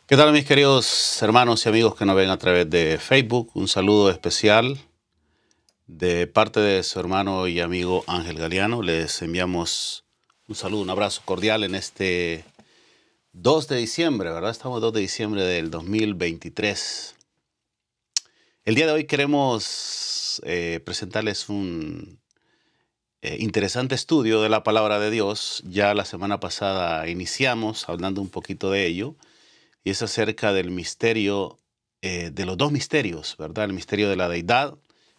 ¿Qué tal, mis queridos hermanos y amigos que nos ven a través de Facebook? Un saludo especial de parte de su hermano y amigo Ángel Galeano. Les enviamos un saludo, un abrazo cordial en este 2 de diciembre, ¿verdad? Estamos 2 de diciembre del 2023. El día de hoy queremos presentarles un interesante estudio de la palabra de Dios. Ya la semana pasada iniciamos hablando un poquito de ello. Y es acerca del misterio, de los dos misterios, ¿verdad? El misterio de la deidad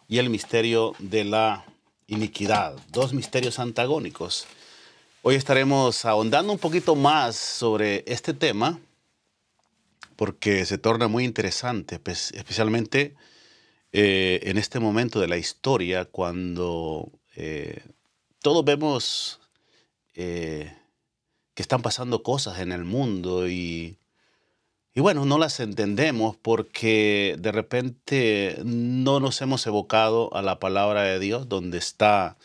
y el misterio de la iniquidad. Dos misterios antagónicos. Hoy estaremos ahondando un poquito más sobre este tema porque se torna muy interesante, especialmente en este momento de la historia cuando todos vemos eh, que están pasando cosas en el mundo y bueno, no las entendemos porque de repente no nos hemos evocado a la palabra de Dios, donde está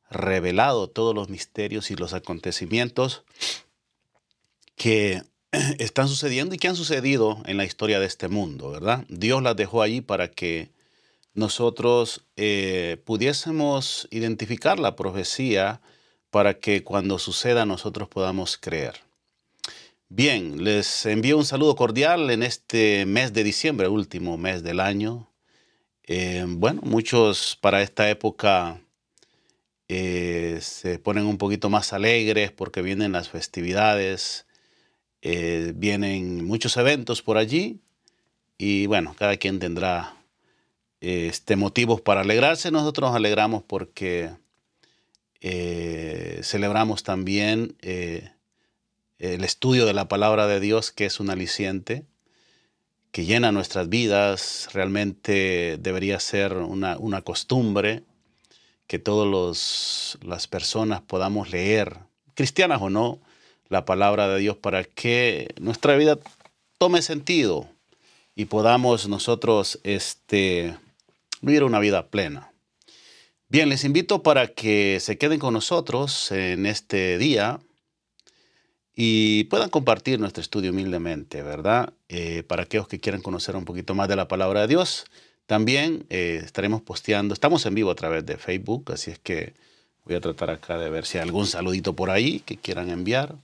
revelado todos los misterios y los acontecimientos que están sucediendo y que han sucedido en la historia de este mundo, ¿verdad? Dios las dejó allí para que nosotros pudiésemos identificar la profecía para que cuando suceda nosotros podamos creer. Bien, les envío un saludo cordial en este mes de diciembre, último mes del año. Bueno, muchos para esta época se ponen un poquito más alegres porque vienen las festividades, vienen muchos eventos por allí y bueno, cada quien tendrá motivos para alegrarse. Nosotros nos alegramos porque celebramos también el estudio de la palabra de Dios, que es un aliciente que llena nuestras vidas. Realmente debería ser una costumbre que todas las personas podamos leer, cristianas o no, la palabra de Dios para que nuestra vida tome sentido y podamos nosotros vivir una vida plena. Bien, les invito para que se queden con nosotros en este día y puedan compartir nuestro estudio humildemente, ¿verdad? Para aquellos que quieran conocer un poquito más de la palabra de Dios. También estaremos posteando, estamos en vivo a través de Facebook, así es que voy a tratar acá de ver si hay algún saludito por ahí que quieran enviar.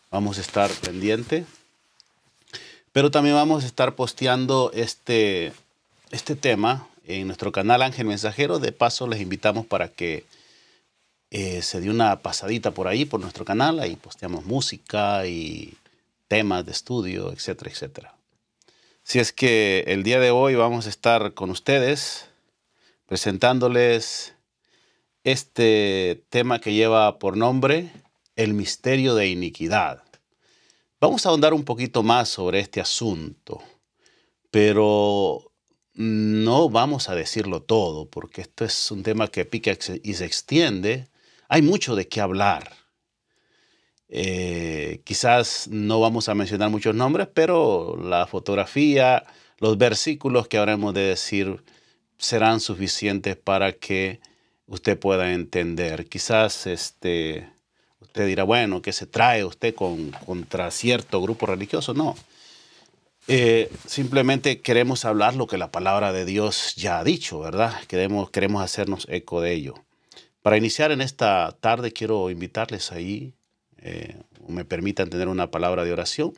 Vamos a estar pendiente. Pero también vamos a estar posteando este tema en nuestro canal Ángel Mensajero. De paso, les invitamos para que se dio una pasadita por ahí, por nuestro canal. Ahí posteamos música y temas de estudio, etcétera, etcétera. Si es que el día de hoy vamos a estar con ustedes presentándoles este tema que lleva por nombre El misterio de iniquidad. Vamos a ahondar un poquito más sobre este asunto, pero no vamos a decirlo todo, porque esto es un tema que pica y se extiende. Hay mucho de qué hablar. Quizás no vamos a mencionar muchos nombres, pero la fotografía, los versículos que habremos de decir serán suficientes para que usted pueda entender. Quizás usted dirá, bueno, ¿qué se trae usted contra cierto grupo religioso? No. Simplemente queremos hablar lo que la palabra de Dios ya ha dicho, ¿verdad? Queremos hacernos eco de ello. Para iniciar en esta tarde quiero invitarles ahí, me permitan tener una palabra de oración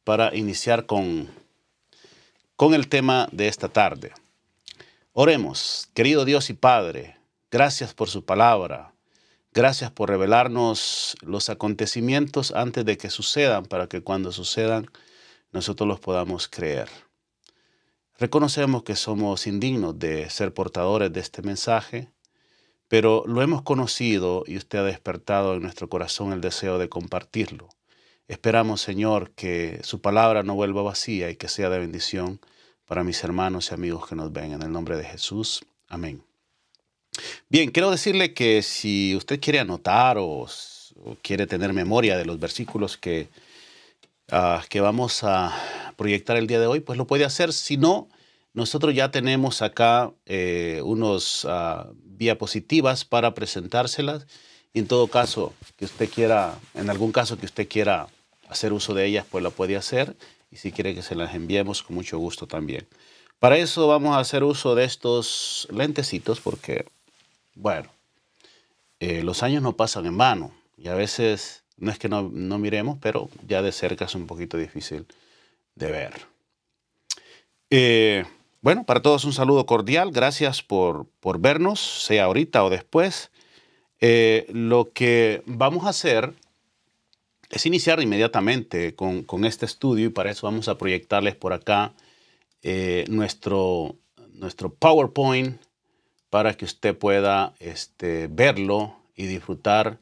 para iniciar con el tema de esta tarde. Oremos, querido Dios y Padre, gracias por su palabra, gracias por revelarnos los acontecimientos antes de que sucedan, para que cuando sucedan nosotros los podamos creer. Reconocemos que somos indignos de ser portadores de este mensaje, pero lo hemos conocido y usted ha despertado en nuestro corazón el deseo de compartirlo. Esperamos, Señor, que su palabra no vuelva vacía y que sea de bendición para mis hermanos y amigos que nos ven. En el nombre de Jesús. Amén. Bien, quiero decirle que si usted quiere anotar o quiere tener memoria de los versículos que vamos a proyectar el día de hoy, pues lo puede hacer. Si no, nosotros ya tenemos acá unos diapositivas para presentárselas. Y en todo caso que usted quiera, en algún caso que usted quiera hacer uso de ellas, pues lo puede hacer. y si quiere que se las enviemos, con mucho gusto también. Para eso vamos a hacer uso de estos lentecitos porque, bueno, los años no pasan en vano y a veces no es que no miremos, pero ya de cerca es un poquito difícil de ver. Bueno, para todos un saludo cordial. Gracias por vernos, sea ahorita o después. Lo que vamos a hacer es iniciar inmediatamente con este estudio y para eso vamos a proyectarles por acá nuestro PowerPoint para que usted pueda verlo y disfrutar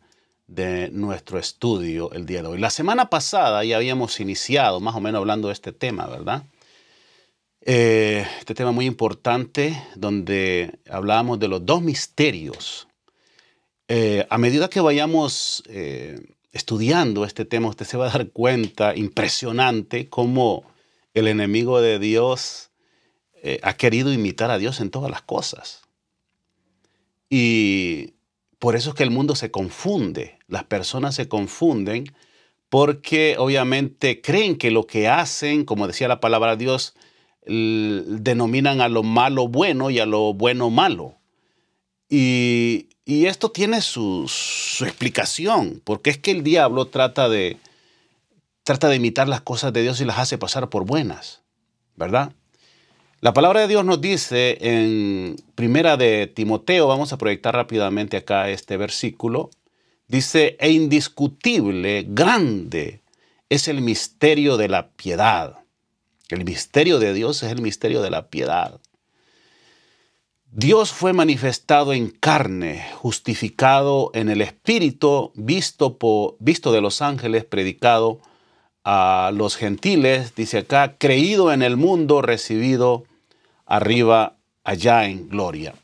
de nuestro estudio el día de hoy. La semana pasada ya habíamos iniciado más o menos hablando de este tema, ¿verdad? Este tema muy importante donde hablábamos de los dos misterios. A medida que vayamos estudiando este tema, usted se va a dar cuenta, impresionante, cómo el enemigo de Dios ha querido imitar a Dios en todas las cosas. Y por eso es que el mundo se confunde, las personas se confunden porque obviamente creen que lo que hacen, como decía la palabra de Dios, denominan a lo malo bueno y a lo bueno malo. Y esto tiene su explicación, porque es que el diablo trata de imitar las cosas de Dios y las hace pasar por buenas, ¿verdad? La palabra de Dios nos dice en Primera de Timoteo, vamos a proyectar rápidamente acá este versículo, dice, e indiscutible, grande es el misterio de la piedad. El misterio de Dios es el misterio de la piedad. Dios fue manifestado en carne, justificado en el Espíritu, visto de los ángeles, predicado a los gentiles, dice acá, creído en el mundo, recibido arriba, allá en gloria.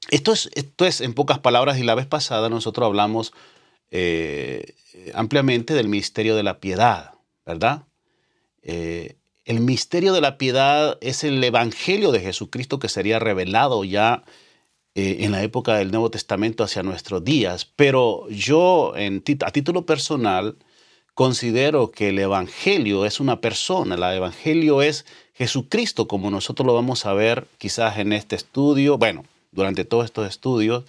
Esto es en pocas palabras, y la vez pasada nosotros hablamos ampliamente del misterio de la piedad, ¿verdad? El misterio de la piedad es el evangelio de Jesucristo que sería revelado ya en la época del Nuevo Testamento hacia nuestros días. Pero yo, a título personal, considero que el evangelio es una persona. El evangelio es Jesucristo, como nosotros lo vamos a ver quizás en este estudio, bueno, durante todos estos estudios,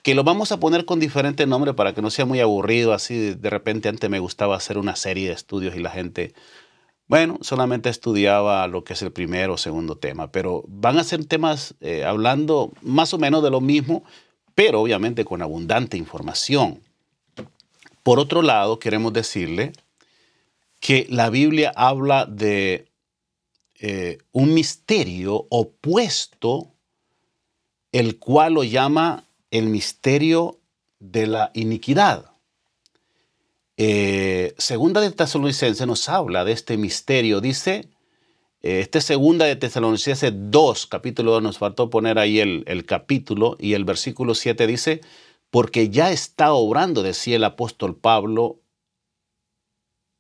que lo vamos a poner con diferentes nombres para que no sea muy aburrido. Así de repente antes me gustaba hacer una serie de estudios y la gente, bueno, solamente estudiaba lo que es el primero o segundo tema, pero van a ser temas hablando más o menos de lo mismo, pero obviamente con abundante información. Por otro lado, queremos decirle que la Biblia habla de un misterio opuesto, el cual lo llama el misterio de la iniquidad. Segunda de Tesalonicenses nos habla de este misterio. Dice, segunda de Tesalonicenses 2, capítulo 2, nos faltó poner ahí el capítulo, y el versículo 7 dice, porque ya está obrando, decía el apóstol Pablo,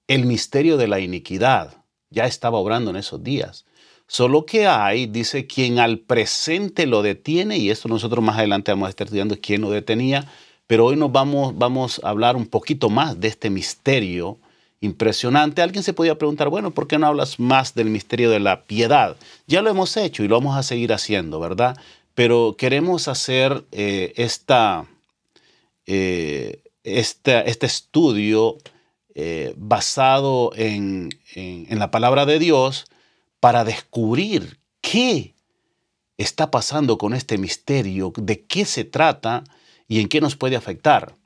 el misterio de la iniquidad. Ya estaba obrando en esos días. Solo que hay, dice, quien al presente lo detiene, y esto nosotros más adelante vamos a estar estudiando quién lo detenía, pero hoy nos vamos a hablar un poquito más de este misterio impresionante. Alguien se podía preguntar, bueno, ¿por qué no hablas más del misterio de la piedad? Ya lo hemos hecho y lo vamos a seguir haciendo, ¿verdad? Pero queremos hacer este estudio basado en la palabra de Dios para descubrir qué está pasando con este misterio, de qué se trata y en qué nos puede afectar.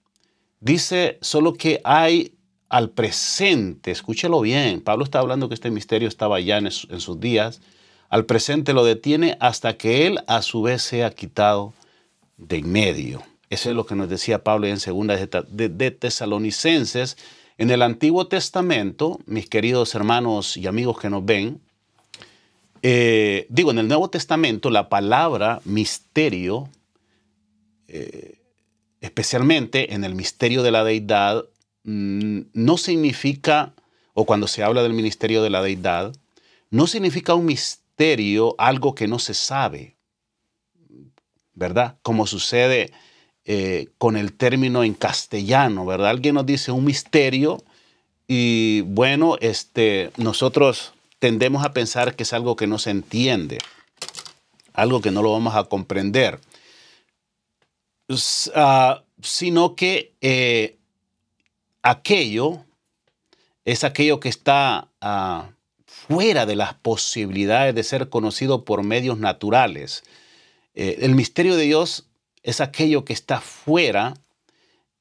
Dice solo que hay al presente, escúchelo bien, Pablo está hablando que este misterio estaba ya en sus días, al presente lo detiene hasta que él a su vez sea quitado de en medio. Eso es lo que nos decía Pablo en segunda de Tesalonicenses. En el Antiguo Testamento, mis queridos hermanos y amigos que nos ven, en el Nuevo Testamento la palabra misterio, especialmente en el misterio de la deidad, no significa, o cuando se habla del ministerio de la deidad, no significa un misterio, algo que no se sabe, ¿verdad? Como sucede con el término en castellano, ¿verdad? Alguien nos dice un misterio Y bueno, nosotros tendemos a pensar que es algo que no se entiende, algo que no lo vamos a comprender, sino que aquello es aquello que está fuera de las posibilidades de ser conocido por medios naturales. El misterio de Dios es aquello que está fuera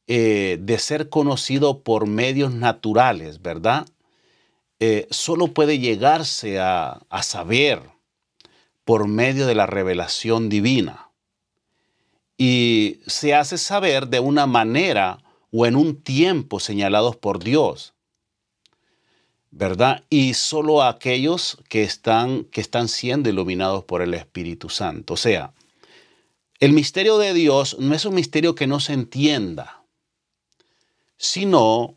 de ser conocido por medios naturales, ¿verdad? Solo puede llegarse a saber por medio de la revelación divina. Y se hace saber de una manera o en un tiempo señalados por Dios, ¿verdad? Y solo a aquellos que están siendo iluminados por el Espíritu Santo. O sea, el misterio de Dios no es un misterio que no se entienda, sino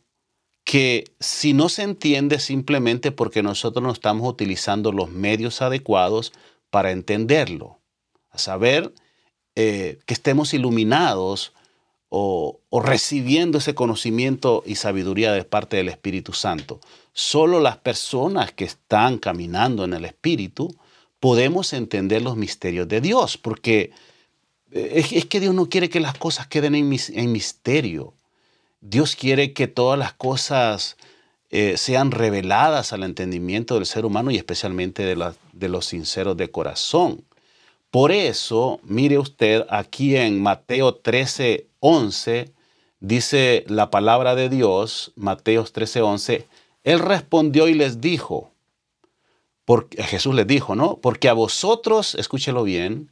que si no se entiende simplemente porque nosotros no estamos utilizando los medios adecuados para entenderlo. A saber, que estemos iluminados o recibiendo ese conocimiento y sabiduría de parte del Espíritu Santo. Solo las personas que están caminando en el Espíritu podemos entender los misterios de Dios, porque es que Dios no quiere que las cosas queden en misterio. Dios quiere que todas las cosas sean reveladas al entendimiento del ser humano y especialmente de los sinceros de corazón. Por eso, mire usted, aquí en Mateo 13:11, dice la palabra de Dios, Mateo 13:11, Él respondió y les dijo, Jesús les dijo, ¿no? Porque a vosotros, escúchelo bien,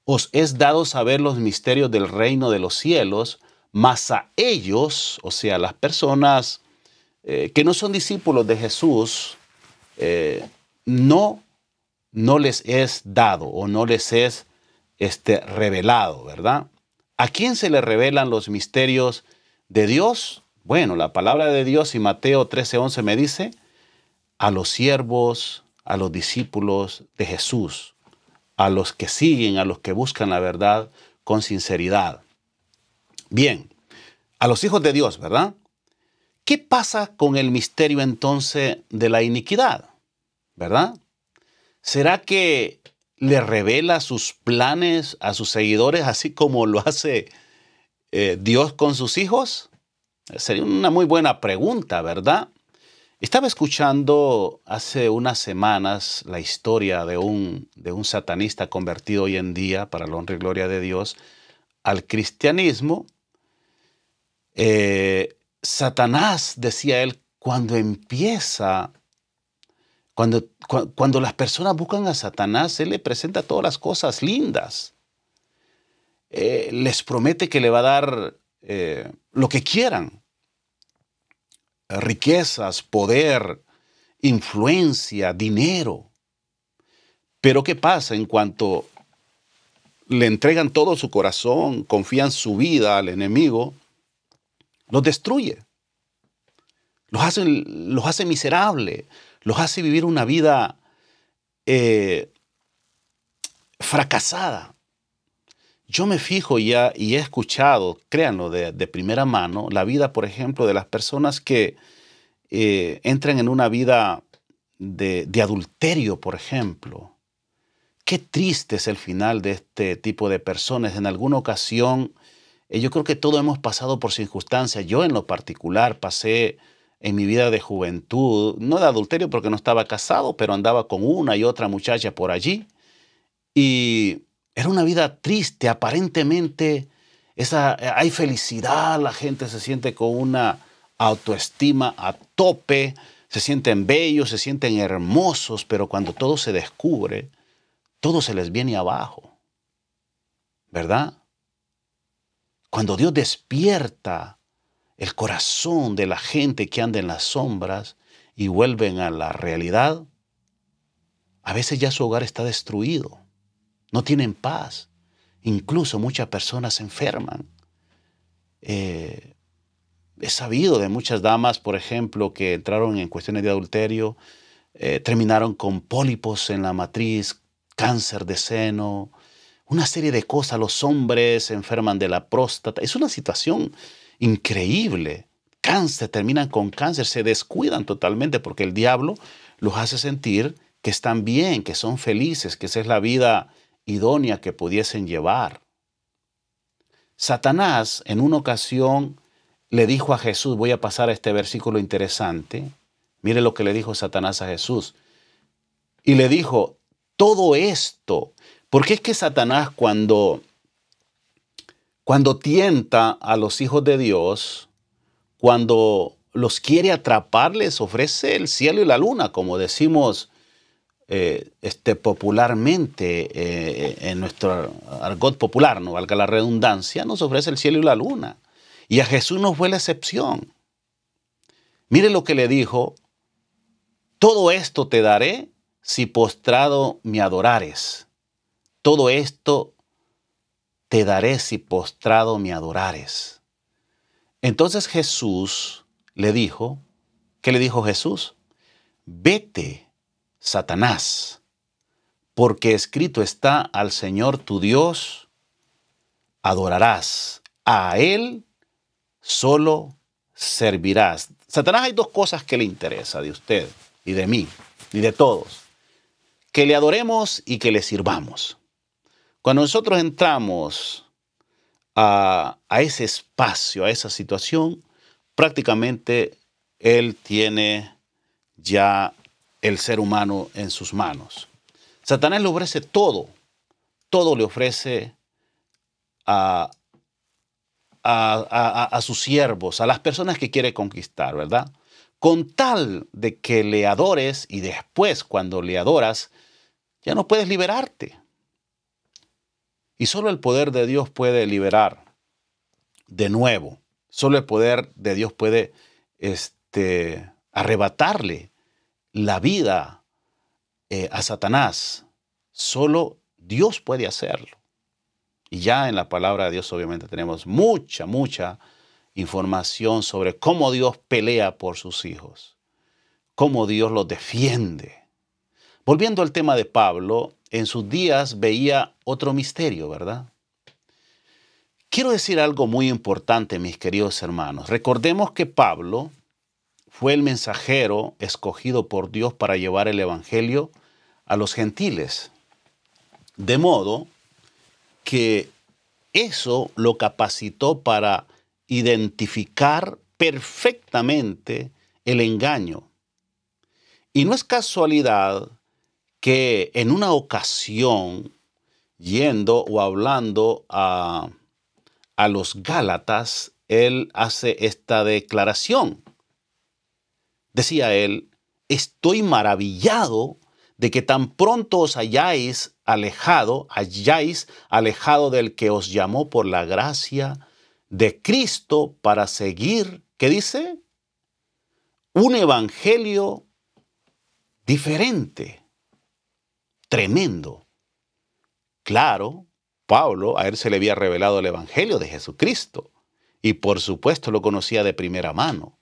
os es dado saber los misterios del reino de los cielos, mas a ellos, o sea, las personas que no son discípulos de Jesús, no les es dado o no les es revelado, ¿verdad? ¿A quién se le revelan los misterios de Dios? Bueno, la palabra de Dios y Mateo 13:11 me dice, a los siervos, a los discípulos de Jesús, a los que siguen, a los que buscan la verdad con sinceridad. Bien, a los hijos de Dios, ¿verdad? ¿Qué pasa con el misterio entonces de la iniquidad? ¿Verdad? ¿Será que le revela sus planes a sus seguidores así como lo hace Dios con sus hijos? Sería una muy buena pregunta, ¿verdad? Estaba escuchando hace unas semanas la historia de un satanista convertido hoy en día, para la honra y gloria de Dios, al cristianismo. Satanás, decía él, cuando las personas buscan a Satanás, él le presenta todas las cosas lindas. Les promete que le va a dar lo que quieran. Riquezas, poder, influencia, dinero. Pero ¿qué pasa en cuanto le entregan todo su corazón, confían su vida al enemigo? Los destruye. Los hace miserables. Los hace vivir una vida fracasada. Yo me fijo ya y he escuchado, créanlo, de primera mano, la vida, por ejemplo, de las personas que entran en una vida de adulterio, por ejemplo. Qué triste es el final de este tipo de personas. En alguna ocasión, yo creo que todos hemos pasado por circunstancias. Yo en lo particular pasé en mi vida de juventud, no de adulterio porque no estaba casado, pero andaba con una y otra muchacha por allí. Y era una vida triste, aparentemente hay felicidad, la gente se siente con una autoestima a tope, se sienten bellos, se sienten hermosos, pero cuando todo se descubre, todo se les viene abajo, ¿verdad? Cuando Dios despierta el corazón de la gente que anda en las sombras y vuelven a la realidad, a veces ya su hogar está destruido. No tienen paz. Incluso muchas personas se enferman. He sabido de muchas damas, por ejemplo, que entraron en cuestiones de adulterio, terminaron con pólipos en la matriz, cáncer de seno, una serie de cosas. Los hombres se enferman de la próstata. Es una situación increíble. cáncer, terminan con cáncer, se descuidan totalmente porque el diablo los hace sentir que están bien, que son felices, que esa es la vida idónea que pudiesen llevar. Satanás en una ocasión le dijo a Jesús, voy a pasar a este versículo interesante, mire lo que le dijo Satanás a Jesús, y le dijo, todo esto, porque es que Satanás cuando tienta a los hijos de Dios, cuando los quiere atrapar, les ofrece el cielo y la luna, como decimos popularmente, en nuestro argot popular, no valga la redundancia, nos ofrece el cielo y la luna. Y a Jesús no fue la excepción. Mire lo que le dijo, todo esto te daré si postrado me adorares. Todo esto te daré si postrado me adorares. Entonces Jesús le dijo, ¿qué le dijo Jesús? Vete, Satanás, porque escrito está, al Señor tu Dios adorarás, a Él solo servirás. Satanás, hay dos cosas que le interesa de usted y de mí y de todos. Que le adoremos y que le sirvamos. Cuando nosotros entramos a ese espacio, a esa situación, prácticamente Él tiene ya el ser humano en sus manos. Satanás le ofrece todo le ofrece a sus siervos, a las personas que quiere conquistar, ¿verdad? Con tal de que le adores y después cuando le adoras, ya no puedes liberarte. Y solo el poder de Dios puede liberar de nuevo. Solo el poder de Dios puede arrebatarle la vida a Satanás. Solo Dios puede hacerlo. Y ya en la palabra de Dios obviamente tenemos mucha información sobre cómo Dios pelea por sus hijos, cómo Dios los defiende. Volviendo al tema de Pablo, en sus días veía otro misterio, ¿verdad? Quiero decir algo muy importante, mis queridos hermanos. Recordemos que Pablo fue el mensajero escogido por Dios para llevar el evangelio a los gentiles. De modo que eso lo capacitó para identificar perfectamente el engaño. Y no es casualidad que en una ocasión, yendo o hablando a los Gálatas, él hace esta declaración. Decía él, estoy maravillado de que tan pronto os hayáis alejado del que os llamó por la gracia de Cristo para seguir, ¿qué dice? Un evangelio diferente, tremendo. Claro, Pablo, a él se le había revelado el evangelio de Jesucristo y por supuesto lo conocía de primera mano.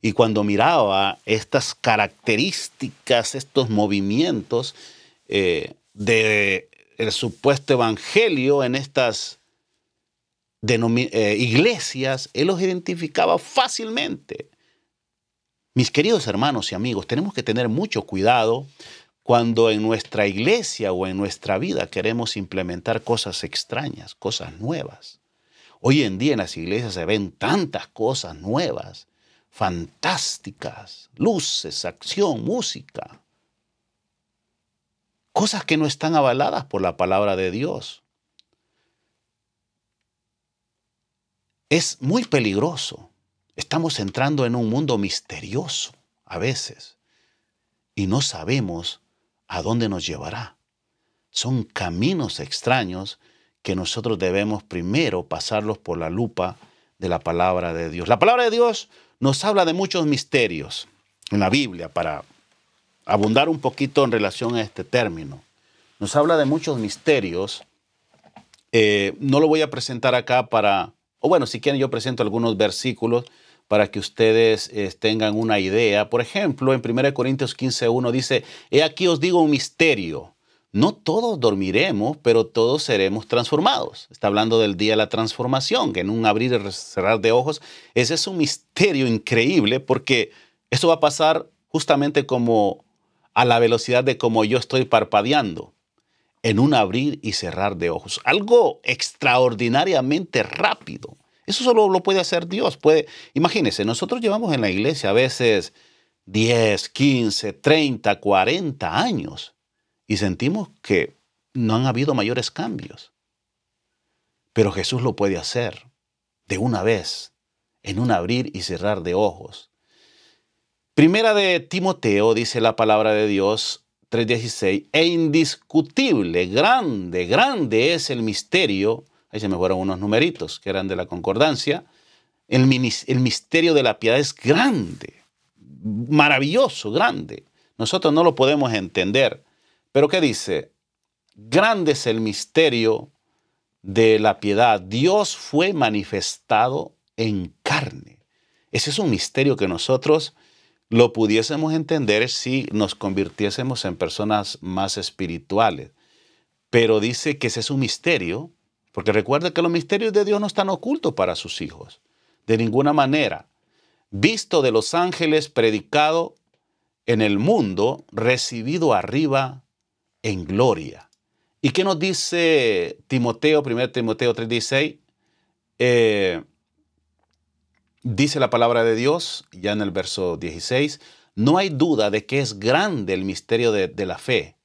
Y cuando miraba estas características, estos movimientos del supuesto evangelio en estas iglesias, él los identificaba fácilmente. Mis queridos hermanos y amigos, tenemos que tener mucho cuidado cuando en nuestra iglesia o en nuestra vida queremos implementar cosas extrañas, cosas nuevas. Hoy en día en las iglesias se ven tantas cosas nuevas, fantásticas, luces, acción, música. Cosas que no están avaladas por la palabra de Dios. Es muy peligroso. Estamos entrando en un mundo misterioso a veces y no sabemos a dónde nos llevará. Son caminos extraños que nosotros debemos primero pasarlos por la lupa de la palabra de Dios. La palabra de Dios nos habla de muchos misterios en la Biblia, para abundar un poquito en relación a este término. Nos habla de muchos misterios. No lo voy a presentar acá si quieren yo presento algunos versículos para que ustedes tengan una idea. Por ejemplo, en 1 Corintios 15:1 dice, he aquí os digo un misterio. no todos dormiremos, pero todos seremos transformados. Está hablando del día de la transformación, que en un abrir y cerrar de ojos. Ese es un misterio increíble porque eso va a pasar justamente como a la velocidad de como yo estoy parpadeando, en un abrir y cerrar de ojos. Algo extraordinariamente rápido. Eso solo lo puede hacer Dios. Imagínense, nosotros llevamos en la iglesia a veces 10, 15, 30, 40 años y sentimos que no han habido mayores cambios. Pero Jesús lo puede hacer de una vez, en un abrir y cerrar de ojos. Primera de Timoteo, dice la palabra de Dios, 3:16, e indiscutible, grande, grande es el misterio. Ahí se me fueron unos numeritos que eran de la concordancia. El misterio de la piedad es grande, maravilloso, grande. Nosotros no lo podemos entender. Pero ¿qué dice? Grande es el misterio de la piedad. Dios fue manifestado en carne. Ese es un misterio que nosotros lo pudiésemos entender si nos convirtiésemos en personas más espirituales. Pero dice que ese es un misterio, porque recuerda que los misterios de Dios no están ocultos para sus hijos, de ninguna manera. Visto de los ángeles, predicado en el mundo, recibido arriba en gloria. ¿Y qué nos dice Timoteo, 1 Timoteo 3:16? Dice la palabra de Dios, ya en el verso 16, no hay duda de que es grande el misterio de la fe.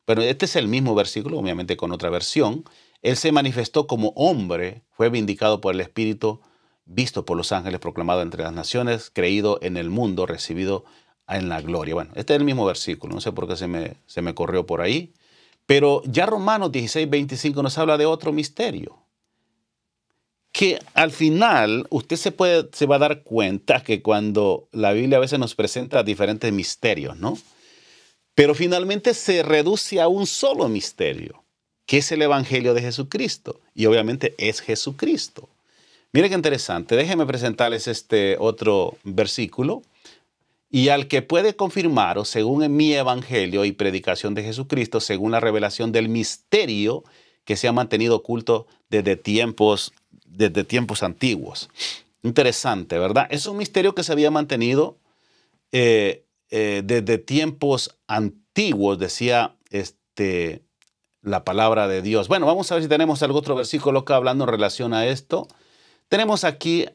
Pero este es el mismo versículo, obviamente con otra versión. Él se manifestó como hombre, fue vindicado por el Espíritu, visto por los ángeles, proclamado entre las naciones, creído en el mundo, recibido en la gloria. Bueno, este es el mismo versículo, no sé por qué se me corrió por ahí. Pero ya Romanos 16:25 nos habla de otro misterio. Que al final usted se va a dar cuenta que cuando la Biblia a veces nos presenta diferentes misterios, ¿no? Pero finalmente se reduce a un solo misterio, que es el Evangelio de Jesucristo. Y obviamente es Jesucristo. Mire qué interesante. Déjenme presentarles este otro versículo. Y al que puede confirmaros, según en mi Evangelio y predicación de Jesucristo, según la revelación del misterio que se ha mantenido oculto desde tiempos antiguos. Interesante, ¿verdad? Es un misterio que se había mantenido desde tiempos antiguos, decía la palabra de Dios. Bueno, vamos a ver si tenemos algún otro versículo acá hablando en relación a esto. Tenemos aquí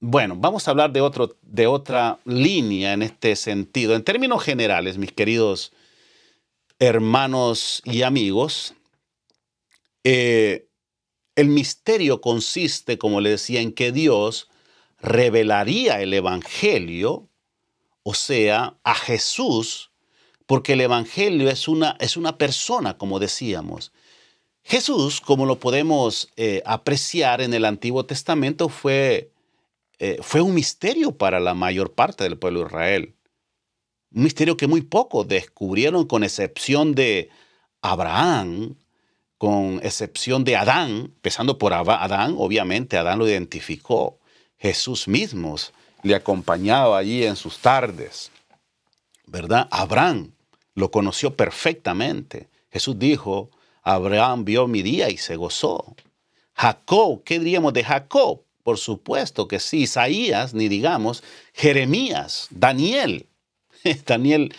bueno, vamos a hablar de otra línea en este sentido. En términos generales, mis queridos hermanos y amigos, el misterio consiste, como le decía, en que Dios revelaría el Evangelio, o sea, a Jesús, porque el Evangelio es una persona, como decíamos. Jesús, como lo podemos apreciar en el Antiguo Testamento, fue un misterio para la mayor parte del pueblo de Israel. Un misterio que muy pocos descubrieron, con excepción de Abraham, con excepción de Adán, empezando por Adán. Obviamente Adán lo identificó. Jesús mismo le acompañaba allí en sus tardes, ¿verdad? Abraham lo conoció perfectamente. Jesús dijo, Abraham vio mi día y se gozó. Jacob, ¿qué diríamos de Jacob? Por supuesto que sí. Isaías, ni digamos. Jeremías, Daniel. Daniel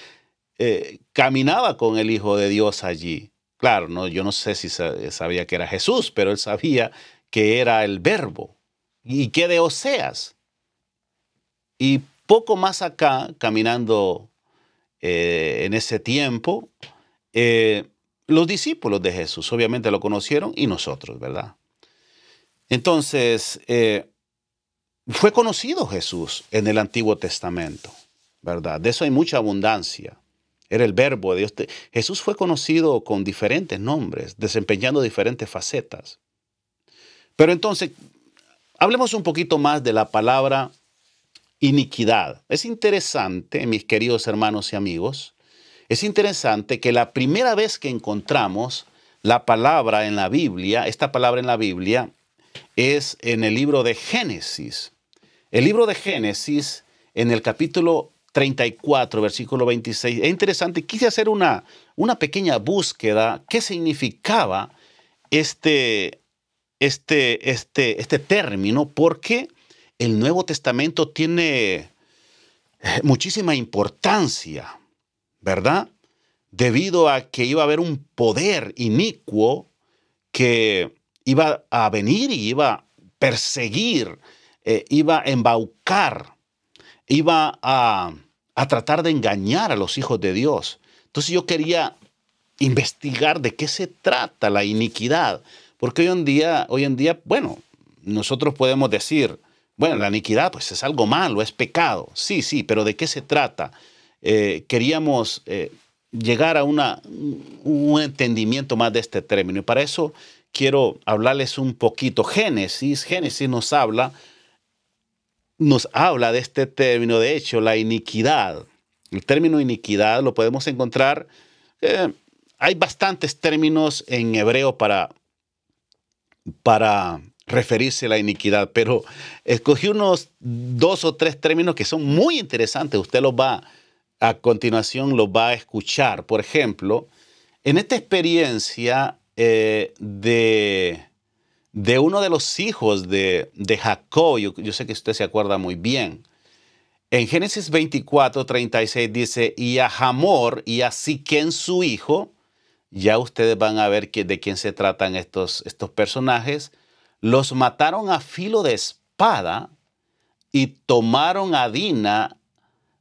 caminaba con el Hijo de Dios allí. Claro, no, yo no sé si sabía que era Jesús, pero él sabía que era el Verbo. ¿Y qué de Oseas? Y poco más acá, caminando en ese tiempo, los discípulos de Jesús obviamente lo conocieron y nosotros, ¿verdad? Entonces, fue conocido Jesús en el Antiguo Testamento, ¿verdad? De eso hay mucha abundancia. Era el Verbo de Dios. Jesús fue conocido con diferentes nombres, desempeñando diferentes facetas. Pero entonces, hablemos un poquito más de la palabra iniquidad. Es interesante, mis queridos hermanos y amigos, es interesante que la primera vez que encontramos la palabra en la Biblia, esta palabra en la Biblia, es en el libro de Génesis. El libro de Génesis, en el capítulo 34, versículo 26. Es interesante, quise hacer una pequeña búsqueda. ¿Qué significaba este término? Porque el Nuevo Testamento tiene muchísima importancia, ¿verdad? Debido a que iba a haber un poder inicuo que iba a venir y iba a perseguir, iba a embaucar, iba a tratar de engañar a los hijos de Dios. Entonces yo quería investigar de qué se trata la iniquidad, porque hoy en día, bueno, nosotros podemos decir, bueno, la iniquidad pues es algo malo, es pecado. Sí, sí, pero ¿de qué se trata? Queríamos llegar a un entendimiento más de este término. Y para eso quiero hablarles un poquito. Génesis nos habla de este término. De hecho, la iniquidad. El término iniquidad lo podemos encontrar. Hay bastantes términos en hebreo para referirse a la iniquidad, pero escogí unos 2 o 3 términos que son muy interesantes. Usted a continuación los va a escuchar. Por ejemplo, en esta experiencia de uno de los hijos de Jacob, yo sé que usted se acuerda muy bien. En Génesis 24, 36 dice, y a Hamor y a Siquén su hijo, ya ustedes van a ver de quién se tratan estos personajes, los mataron a filo de espada y tomaron a Dina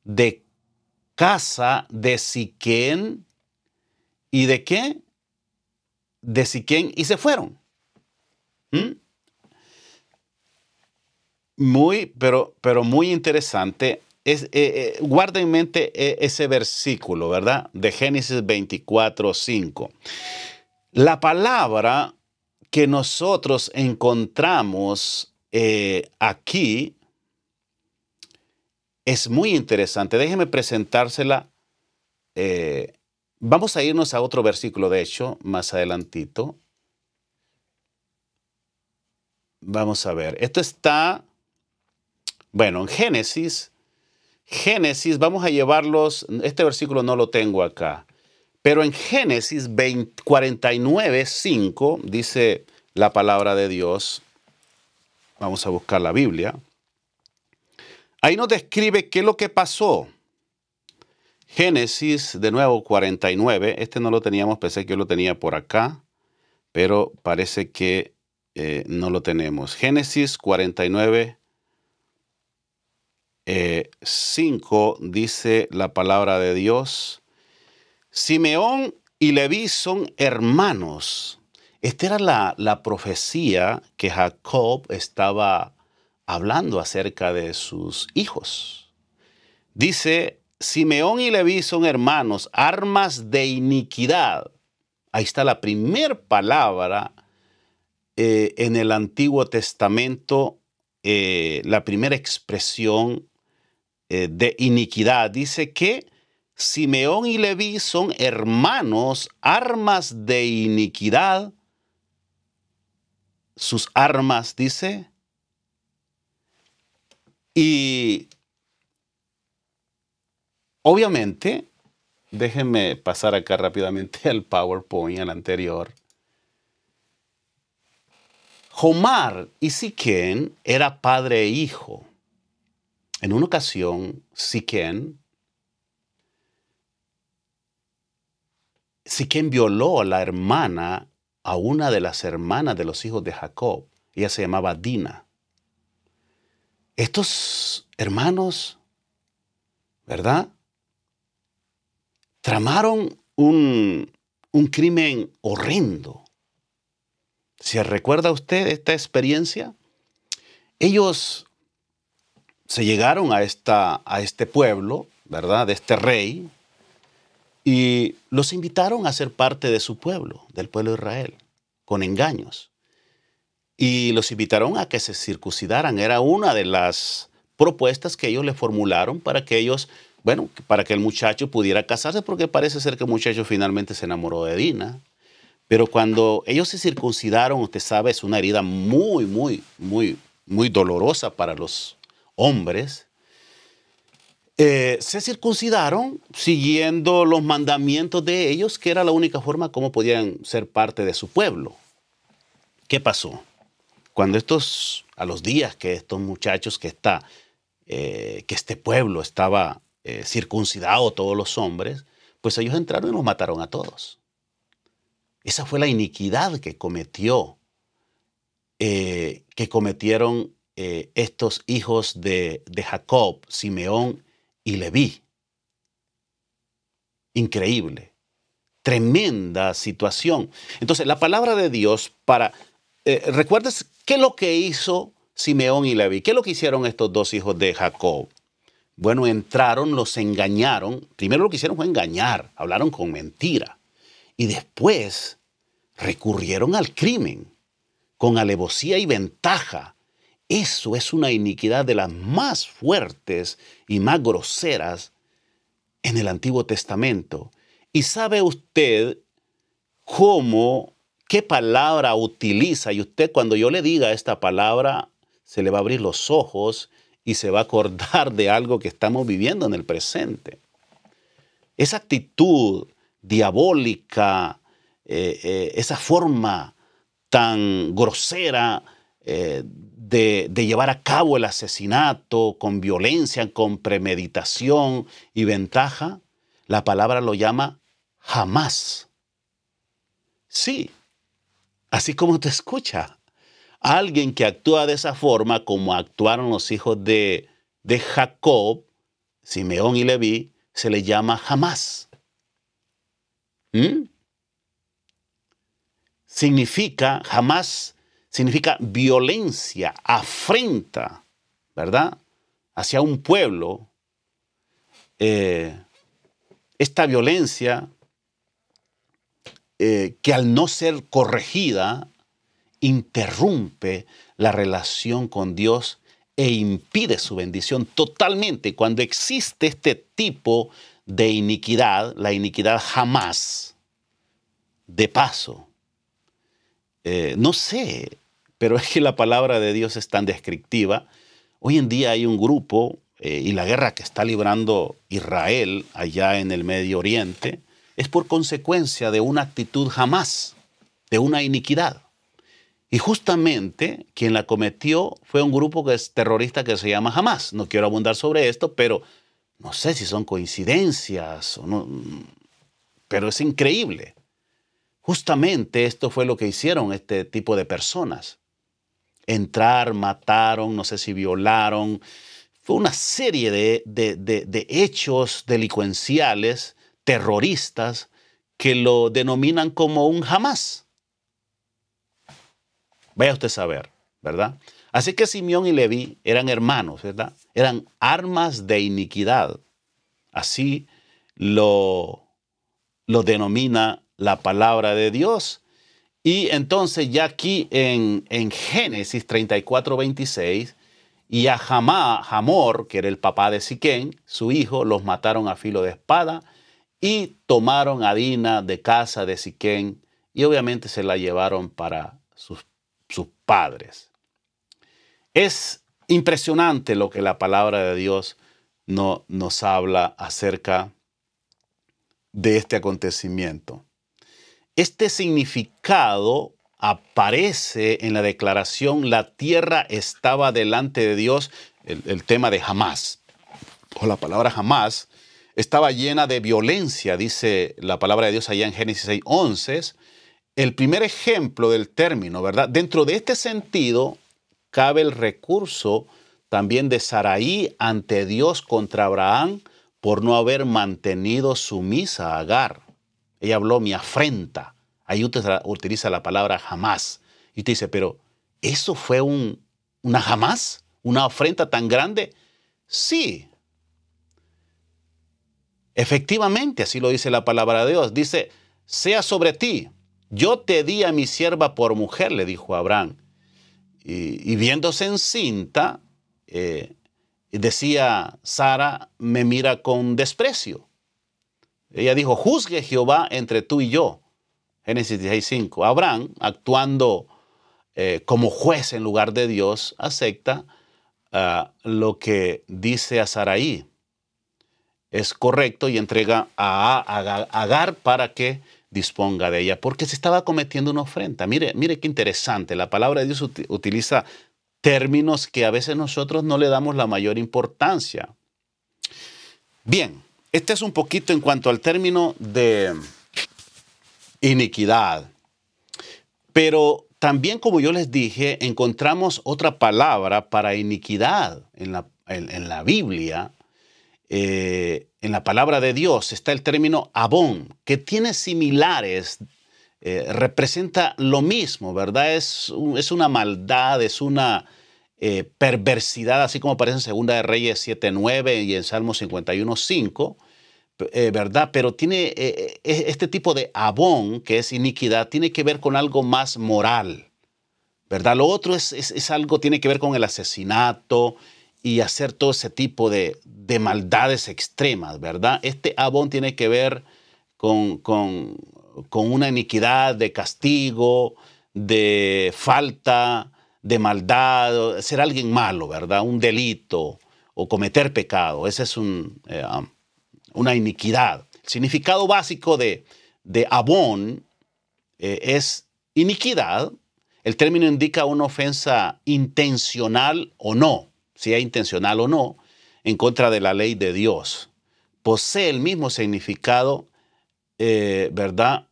de casa de Siquén. ¿Y de qué? De Siquén, y se fueron. Pero muy interesante. Guarda en mente ese versículo, ¿verdad? De Génesis 24, 5. La palabra que nosotros encontramos aquí es muy interesante. Déjeme presentársela. Vamos a irnos a otro versículo, de hecho, más adelantito. Vamos a ver. Esto está, bueno, en Génesis, vamos a llevarlos, este versículo no lo tengo acá, pero en Génesis 49, 5, dice la palabra de Dios. Vamos a buscar la Biblia. Ahí nos describe qué es lo que pasó. Génesis, de nuevo, 49. Este no lo teníamos, pensé que yo lo tenía por acá, pero parece que no lo tenemos. Génesis 49, 5, dice la palabra de Dios. Simeón y Leví son hermanos. Esta era la profecía que Jacob estaba hablando acerca de sus hijos. Dice, Simeón y Leví son hermanos, armas de iniquidad. Ahí está la primera palabra en el Antiguo Testamento, la primera expresión de iniquidad. Dice que Simeón y Leví son hermanos, armas de iniquidad. Sus armas, dice. Y obviamente, déjenme pasar acá rápidamente al PowerPoint, al anterior. Jomar y Siquén era padre e hijo. En una ocasión, Siquén violó a la hermana, a una de las hermanas de los hijos de Jacob. Ella se llamaba Dina. Estos hermanos, ¿verdad?, tramaron un crimen horrendo. ¿Se recuerda usted esta experiencia? Ellos se llegaron a este pueblo, ¿verdad?, de este rey, y los invitaron a ser parte de su pueblo, del pueblo de Israel, con engaños. Y los invitaron a que se circuncidaran. Era una de las propuestas que ellos le formularon para que ellos, bueno, para que el muchacho pudiera casarse, porque parece ser que el muchacho finalmente se enamoró de Dina. Pero cuando ellos se circuncidaron, usted sabe, es una herida muy, muy, muy, muy dolorosa para los hombres. Se circuncidaron siguiendo los mandamientos de ellos, que era la única forma como podían ser parte de su pueblo. ¿Qué pasó? Cuando a los días que estos muchachos que este pueblo estaba circuncidado, todos los hombres, pues ellos entraron y los mataron a todos. Esa fue la iniquidad que cometieron estos hijos de Jacob, Simeón y Leví. Increíble. Tremenda situación. Entonces, la palabra de Dios ¿recuerdas qué es lo que hizo Simeón y Leví? ¿Qué es lo que hicieron estos dos hijos de Jacob? Bueno, entraron, los engañaron. Primero lo que hicieron fue engañar, hablaron con mentira. Y después recurrieron al crimen, con alevosía y ventaja. Eso es una iniquidad de las más fuertes y más groseras en el Antiguo Testamento. ¿Y sabe usted qué palabra utiliza? Y usted, cuando yo le diga esta palabra, se le va a abrir los ojos y se va a acordar de algo que estamos viviendo en el presente. Esa actitud diabólica, esa forma tan grosera de llevar a cabo el asesinato con violencia, con premeditación y ventaja, la palabra lo llama jamás. Sí, así como te escucha. Alguien que actúa de esa forma, como actuaron los hijos de Jacob, Simeón y Leví, se le llama jamás. Jamás significa violencia, afrenta, ¿verdad? Hacia un pueblo. Esta violencia que al no ser corregida interrumpe la relación con Dios e impide su bendición totalmente. Cuando existe este tipo de iniquidad, la iniquidad jamás, de paso, no sé, pero es que la palabra de Dios es tan descriptiva. Hoy en día hay un grupo y la guerra que está librando Israel allá en el Medio Oriente es por consecuencia de una actitud jamás, de una iniquidad. Y justamente quien la cometió fue un grupo que es terrorista que se llama Hamás. No quiero abundar sobre esto, pero no sé si son coincidencias o no, pero es increíble. Justamente esto fue lo que hicieron este tipo de personas. Entrar, mataron, no sé si violaron. Fue una serie de hechos delincuenciales, terroristas, que lo denominan como un Hamás. Vaya usted a saber, ¿verdad? Así que Simeón y Leví eran hermanos, ¿verdad? Eran armas de iniquidad. Así lo denomina la palabra de Dios. Y entonces ya aquí en Génesis 34:26, y a Hamor, que era el papá de Siquén, su hijo, los mataron a filo de espada y tomaron a Dina de casa de Siquén y obviamente se la llevaron para sus padres. Es impresionante lo que la palabra de Dios nos habla acerca de este acontecimiento. Este significado aparece en la declaración: la tierra estaba delante de Dios. El tema de jamás, o la palabra jamás, estaba llena de violencia, dice la palabra de Dios allá en Génesis 6:11. El primer ejemplo del término, ¿verdad? Dentro de este sentido, cabe el recurso también de Sarai ante Dios contra Abraham por no haber mantenido sumisa a Agar. Ella habló mi afrenta. Ahí utiliza la palabra jamás. Y usted dice, pero ¿eso fue una jamás? ¿Una afrenta tan grande? Sí. Efectivamente, así lo dice la palabra de Dios. Dice, sea sobre ti. Yo te di a mi sierva por mujer, le dijo a Abraham. Y viéndose encinta, decía Sara, me mira con desprecio. Ella dijo, juzgue Jehová entre tú y yo. Génesis 16:5. Abraham, actuando como juez en lugar de Dios, acepta lo que dice a Sarai. es correcto y entrega a Agar para que disponga de ella, porque se estaba cometiendo una ofrenda. Mire, mire qué interesante. La palabra de Dios utiliza términos que a veces nosotros no le damos la mayor importancia. Bien, este es un poquito en cuanto al término de iniquidad. Pero también, como yo les dije, encontramos otra palabra para iniquidad en la Biblia. En la palabra de Dios está el término abón, que tiene similares, representa lo mismo, ¿verdad? Es una maldad, es una perversidad, así como aparece en 2 de Reyes 7:9 y en Salmo 51:5, ¿verdad? Pero tiene este tipo de abón, que es iniquidad, tiene que ver con algo más moral, ¿verdad? Lo otro es algo, tiene que ver con el asesinato y hacer todo ese tipo de maldades extremas, ¿verdad? Este abón tiene que ver con una iniquidad de castigo, de falta, de maldad, ser alguien malo, ¿verdad? Un delito o cometer pecado. Ese es una iniquidad. El significado básico de abón es iniquidad. El término indica una ofensa intencional o no, sea intencional o no, en contra de la ley de Dios. Posee el mismo significado, ¿verdad?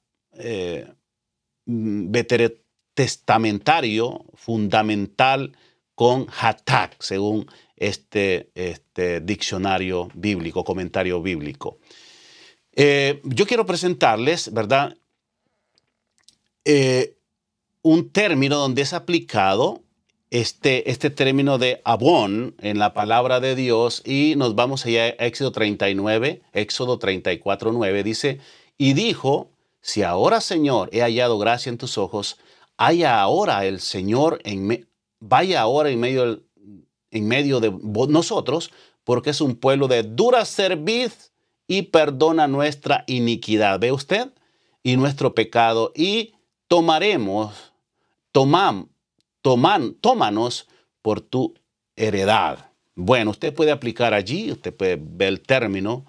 Veterotestamentario, fundamental, con hatak, según este diccionario bíblico, comentario bíblico. Yo quiero presentarles, ¿verdad? Un término donde es aplicado este término de abón en la palabra de Dios, y nos vamos allá a Éxodo 39, Éxodo 34:9, dice, y dijo, si ahora, Señor, he hallado gracia en tus ojos, vaya ahora en medio de nosotros, porque es un pueblo de dura cerviz y perdona nuestra iniquidad. ¿Ve usted? Y nuestro pecado, y tómanos por tu heredad. Bueno, usted puede aplicar allí, usted puede ver el término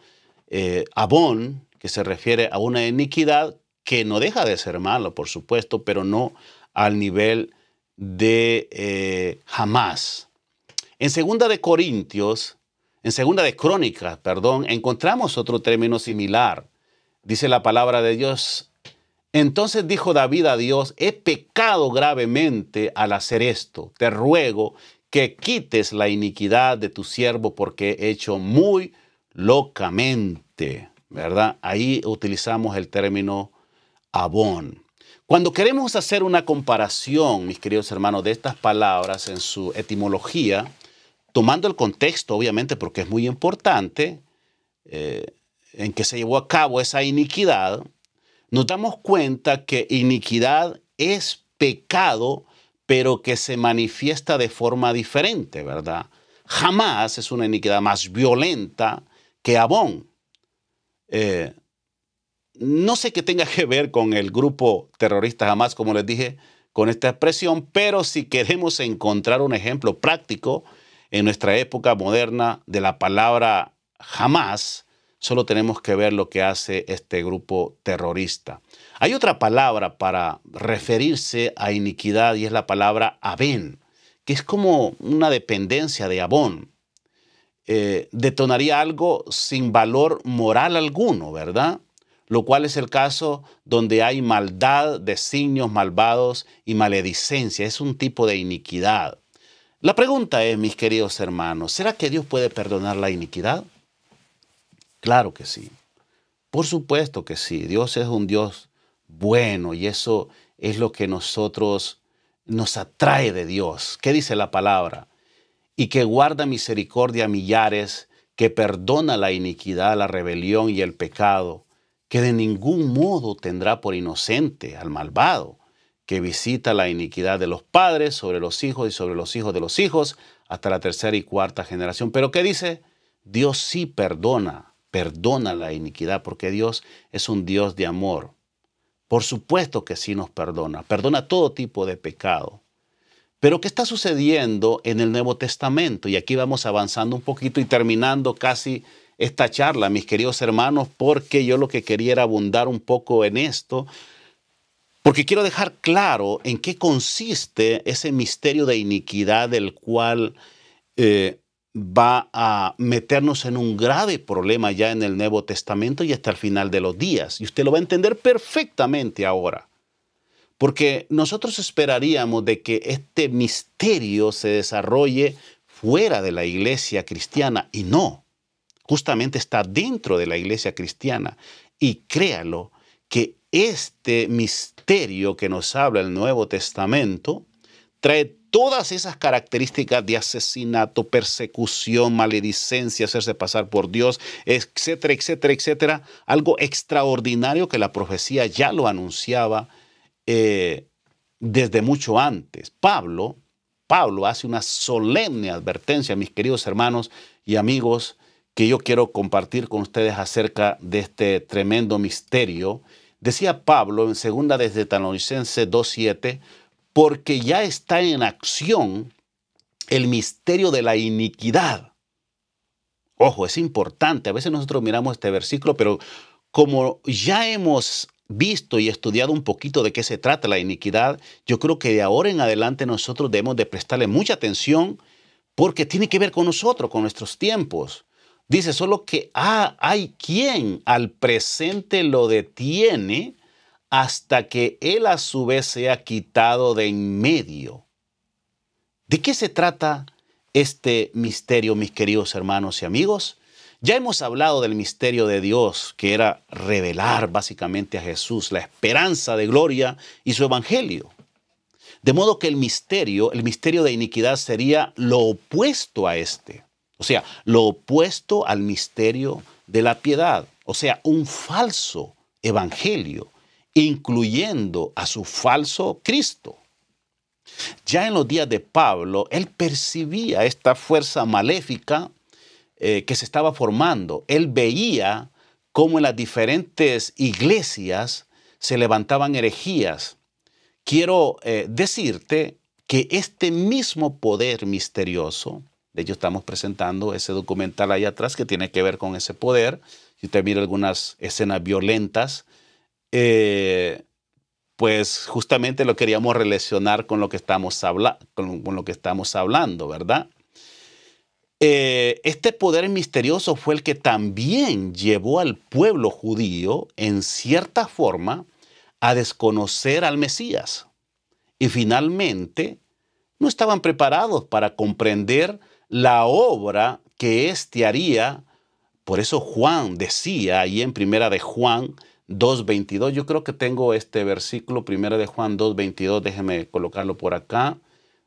abón, que se refiere a una iniquidad que no deja de ser malo, por supuesto, pero no al nivel de jamás. En 2 de Crónicas, encontramos otro término similar. Dice la palabra de Dios, entonces dijo David a Dios, he pecado gravemente al hacer esto. Te ruego que quites la iniquidad de tu siervo porque he hecho muy locamente, ¿verdad? Ahí utilizamos el término abón. Cuando queremos hacer una comparación, mis queridos hermanos, de estas palabras en su etimología, tomando el contexto, obviamente, porque es muy importante, en que se llevó a cabo esa iniquidad, nos damos cuenta que iniquidad es pecado, pero que se manifiesta de forma diferente, ¿verdad? Jamás es una iniquidad más violenta que abón. No sé qué tenga que ver con el grupo terrorista Hamás, como les dije, con esta expresión, pero si queremos encontrar un ejemplo práctico en nuestra época moderna de la palabra Hamás, solo tenemos que ver lo que hace este grupo terrorista. Hay otra palabra para referirse a iniquidad y es la palabra abén, que es como una dependencia de abón. Detonaría algo sin valor moral alguno, ¿verdad? Lo cual es el caso donde hay maldad, designios malvados y maledicencia. Es un tipo de iniquidad. La pregunta es, mis queridos hermanos, ¿será que Dios puede perdonar la iniquidad? Claro que sí. Por supuesto que sí. Dios es un Dios bueno y eso es lo que nos atrae de Dios. ¿Qué dice la palabra? Y que guarda misericordia a millares, que perdona la iniquidad, la rebelión y el pecado, que de ningún modo tendrá por inocente al malvado, que visita la iniquidad de los padres sobre los hijos y sobre los hijos de los hijos, hasta la tercera y cuarta generación. ¿Pero qué dice? Dios sí perdona la iniquidad, porque Dios es un Dios de amor. Por supuesto que sí nos perdona todo tipo de pecado. Pero ¿qué está sucediendo en el Nuevo Testamento? Y aquí vamos avanzando un poquito y terminando casi esta charla, mis queridos hermanos, porque yo lo que quería era abundar un poco en esto, porque quiero dejar claro en qué consiste ese misterio de iniquidad del cual va a meternos en un grave problema ya en el Nuevo Testamento y hasta el final de los días. Y usted lo va a entender perfectamente ahora. Porque nosotros esperaríamos de que este misterio se desarrolle fuera de la iglesia cristiana y no, justamente está dentro de la iglesia cristiana. Y créalo que este misterio que nos habla el Nuevo Testamento trae todas esas características de asesinato, persecución, maledicencia, hacerse pasar por Dios, etcétera, etcétera, etcétera. Algo extraordinario que la profecía ya lo anunciaba desde mucho antes. Pablo hace una solemne advertencia, mis queridos hermanos y amigos, que yo quiero compartir con ustedes acerca de este tremendo misterio. Decía Pablo en 2 de Tesalonicenses 2:7, porque ya está en acción el misterio de la iniquidad. Ojo, es importante. A veces nosotros miramos este versículo, pero como ya hemos visto y estudiado un poquito de qué se trata la iniquidad, yo creo que de ahora en adelante nosotros debemos de prestarle mucha atención porque tiene que ver con nosotros, con nuestros tiempos. Dice solo que hay quien al presente lo detiene hasta que él a su vez sea quitado de en medio. ¿De qué se trata este misterio, mis queridos hermanos y amigos? Ya hemos hablado del misterio de Dios, que era revelar básicamente a Jesús, la esperanza de gloria y su evangelio. De modo que el misterio de iniquidad sería lo opuesto a este. O sea, lo opuesto al misterio de la piedad. O sea, un falso evangelio, incluyendo a su falso Cristo. Ya en los días de Pablo, él percibía esta fuerza maléfica que se estaba formando. Él veía cómo en las diferentes iglesias se levantaban herejías. Quiero decirte que este mismo poder misterioso, de hecho estamos presentando ese documental ahí atrás que tiene que ver con ese poder. Si usted mira algunas escenas violentas, pues justamente lo queríamos relacionar con lo que estamos hablando, ¿verdad? Este poder misterioso fue el que también llevó al pueblo judío, en cierta forma, a desconocer al Mesías. Y finalmente, no estaban preparados para comprender la obra que éste haría. Por eso Juan decía ahí en 1 de Juan 2:22, yo creo que tengo este versículo, 1 de Juan 2:22, déjeme colocarlo por acá.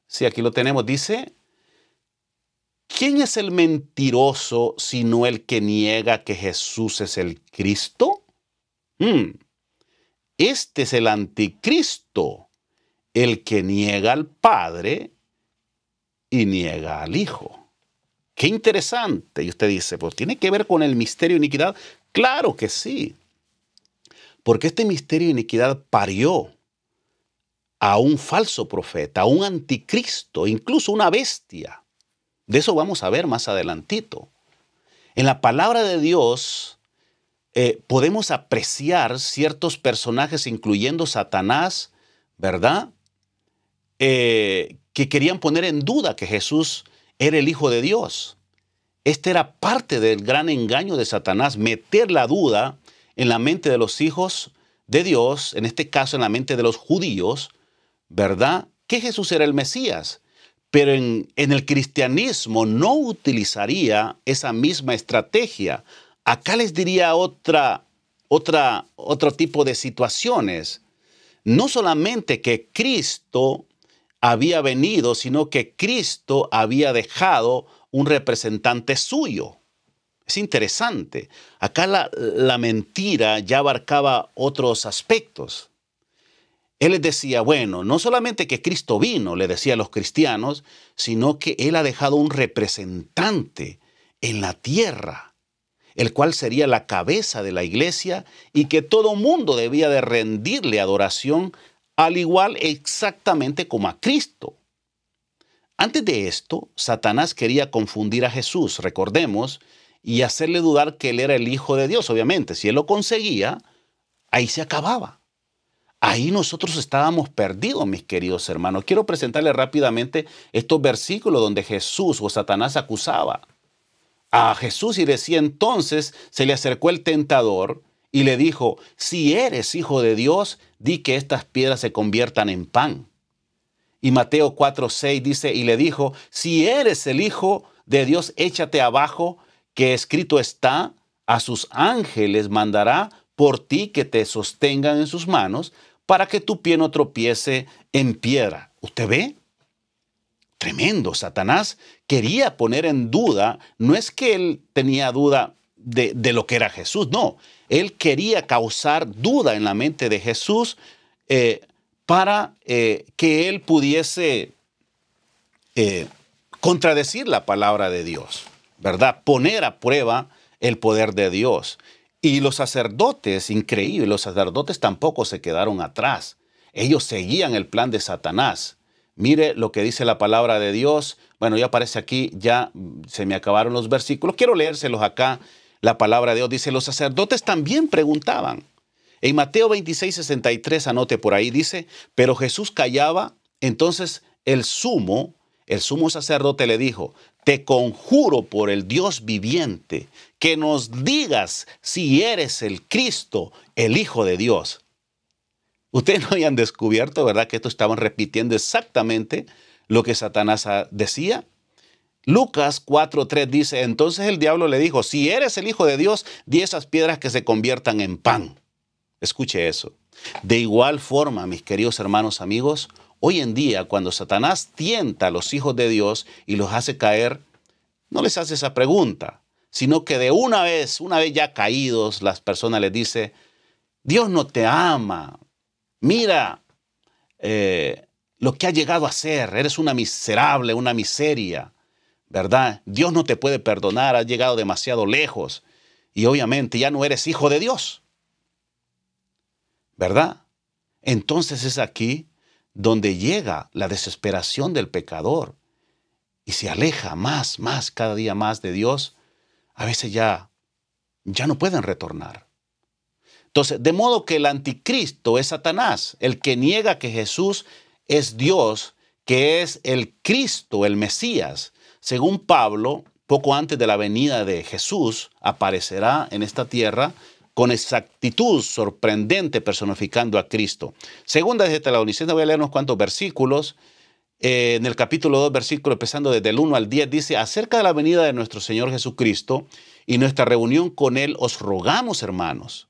Sí, aquí lo tenemos, dice: ¿quién es el mentiroso sino el que niega que Jesús es el Cristo? Este es el anticristo, el que niega al Padre y niega al Hijo. Qué interesante. Y usted dice, pues ¿tiene que ver con el misterio de iniquidad? Claro que sí. Porque este misterio de iniquidad parió a un falso profeta, a un anticristo, incluso una bestia. De eso vamos a ver más adelantito. En la palabra de Dios podemos apreciar ciertos personajes, incluyendo Satanás, ¿verdad? Que querían poner en duda que Jesús era el Hijo de Dios. Este era parte del gran engaño de Satanás, meter la duda en la mente de los hijos de Dios, en este caso en la mente de los judíos, ¿verdad? Que Jesús era el Mesías. Pero en el cristianismo no utilizaría esa misma estrategia. Acá les diría otro tipo de situaciones. No solamente que Cristo había venido, sino que Cristo había dejado un representante suyo. Es interesante. Acá la mentira ya abarcaba otros aspectos. Él les decía, bueno, no solamente que Cristo vino, le decía a los cristianos, sino que Él ha dejado un representante en la tierra, el cual sería la cabeza de la iglesia y que todo mundo debía de rendirle adoración, al igual exactamente como a Cristo. Antes de esto, Satanás quería confundir a Jesús, recordemos, y hacerle dudar que él era el Hijo de Dios. Obviamente, si él lo conseguía, ahí se acababa. Ahí nosotros estábamos perdidos, mis queridos hermanos. Quiero presentarles rápidamente estos versículos donde Jesús o Satanás acusaba a Jesús y decía: entonces se le acercó el tentador y le dijo: si eres hijo de Dios, di que estas piedras se conviertan en pan. Y Mateo 4:6 dice: y le dijo: si eres el Hijo de Dios, échate abajo, que escrito está: a sus ángeles mandará por ti que te sostengan en sus manos, para que tu pie no tropiece en piedra. ¿Usted ve? Tremendo. Satanás quería poner en duda, no es que él tenía duda de lo que era Jesús, no. Él quería causar duda en la mente de Jesús para que él pudiese contradecir la palabra de Dios, ¿verdad? Poner a prueba el poder de Dios. Y los sacerdotes, increíble, los sacerdotes tampoco se quedaron atrás. Ellos seguían el plan de Satanás. Mire lo que dice la palabra de Dios. Bueno, ya aparece aquí, ya se me acabaron los versículos. Quiero leérselos acá. La palabra de Dios dice: los sacerdotes también preguntaban. En Mateo 26:63, anote por ahí, dice: pero Jesús callaba. Entonces el sumo sacerdote le dijo: te conjuro por el Dios viviente, que nos digas si eres el Cristo, el Hijo de Dios. Ustedes no habían descubierto, ¿verdad?, que estos estaban repitiendo exactamente lo que Satanás decía. Lucas 4:3 dice: entonces el diablo le dijo: si eres el Hijo de Dios, di esas piedras que se conviertan en pan. Escuche eso. De igual forma, mis queridos hermanos, amigos, hoy en día, cuando Satanás tienta a los hijos de Dios y los hace caer, no les hace esa pregunta, sino que de una vez ya caídos, las personas les dice: Dios no te ama. Mira lo que has llegado a ser. Eres una miserable, una miseria, ¿verdad? Dios no te puede perdonar, has llegado demasiado lejos y obviamente ya no eres hijo de Dios, ¿verdad? Entonces es aquí donde llega la desesperación del pecador y se aleja más, cada día más de Dios. A veces ya no pueden retornar. Entonces, de modo que el anticristo es Satanás, el que niega que Jesús es Dios, que es el Cristo, el Mesías. Según Pablo, poco antes de la venida de Jesús, aparecerá en esta tierra con exactitud sorprendente, personificando a Cristo. Segunda de Tesalonicenses, voy a leer unos cuantos versículos. En el capítulo 2, versículo empezando desde el 1 al 10, dice: acerca de la venida de nuestro Señor Jesucristo y nuestra reunión con Él, os rogamos, hermanos,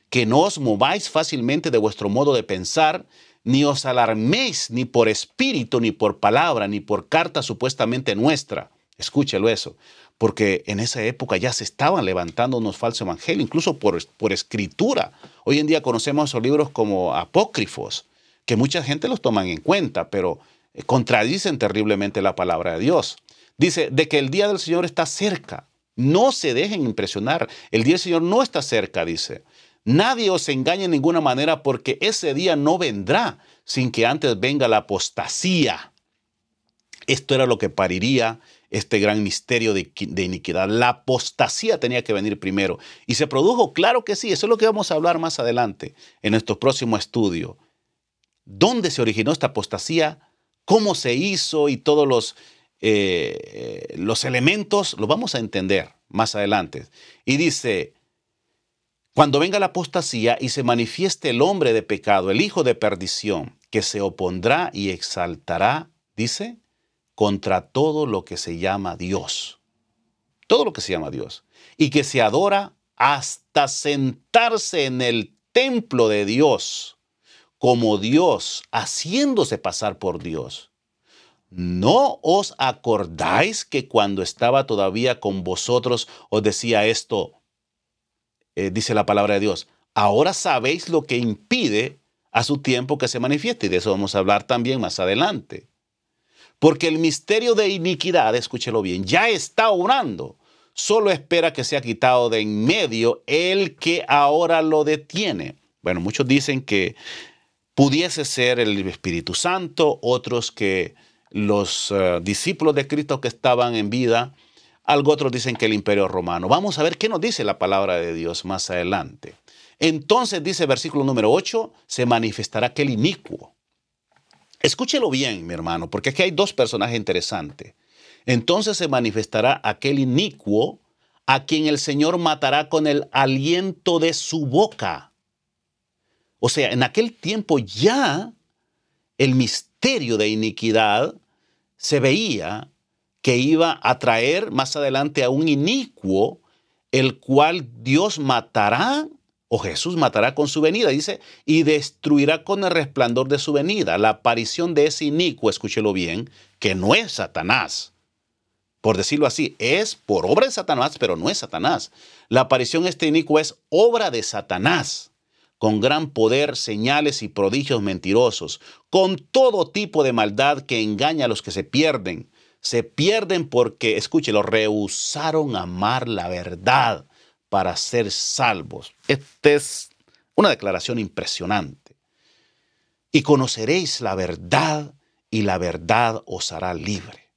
que no os mováis fácilmente de vuestro modo de pensar, ni os alarméis ni por espíritu, ni por palabra, ni por carta supuestamente nuestra. Escúchelo eso, porque en esa época ya se estaban levantando unos falsos evangelios, incluso por escritura. Hoy en día conocemos esos libros como apócrifos, que mucha gente los toman en cuenta, pero contradicen terriblemente la palabra de Dios. Dice, de que el día del Señor está cerca. No se dejen impresionar. El día del Señor no está cerca, dice. Nadie os engañe en ninguna manera, porque ese día no vendrá sin que antes venga la apostasía. Esto era lo que pariría este gran misterio de iniquidad. La apostasía tenía que venir primero. Y se produjo, claro que sí. Eso es lo que vamos a hablar más adelante en nuestro próximo estudio. ¿Dónde se originó esta apostasía? ¿Cómo se hizo? Y todos los elementos los vamos a entender más adelante. Y dice: cuando venga la apostasía y se manifieste el hombre de pecado, el hijo de perdición, que se opondrá y exaltará, dice, contra todo lo que se llama Dios. Todo lo que se llama Dios. Y que se adora hasta sentarse en el templo de Dios, como Dios, haciéndose pasar por Dios. ¿No os acordáis que cuando estaba todavía con vosotros os decía esto? Dice la palabra de Dios: ahora sabéis lo que impide a su tiempo que se manifieste. Y de eso vamos a hablar también más adelante. Porque el misterio de iniquidad, escúchelo bien, ya está obrando. Solo espera que sea quitado de en medio el que ahora lo detiene. Bueno, muchos dicen que pudiese ser el Espíritu Santo, otros que los discípulos de Cristo que estaban en vida Algo otros dicen que el Imperio Romano. Vamos a ver qué nos dice la palabra de Dios más adelante. Entonces dice versículo número 8, se manifestará aquel inicuo. Escúchelo bien, mi hermano, porque aquí hay dos personajes interesantes. Entonces se manifestará aquel inicuo a quien el Señor matará con el aliento de su boca. O sea, en aquel tiempo ya el misterio de iniquidad se veía que iba a traer más adelante a un inicuo, el cual Dios matará, o Jesús matará con su venida, dice, y destruirá con el resplandor de su venida. La aparición de ese inicuo, escúchelo bien, que no es Satanás. Por decirlo así, es por obra de Satanás, pero no es Satanás. La aparición de este inicuo es obra de Satanás, con gran poder, señales y prodigios mentirosos, con todo tipo de maldad que engaña a los que se pierden. Se pierden porque, escúchelo, rehusaron amar la verdad para ser salvos. Esta es una declaración impresionante. Y conoceréis la verdad, y la verdad os hará libre.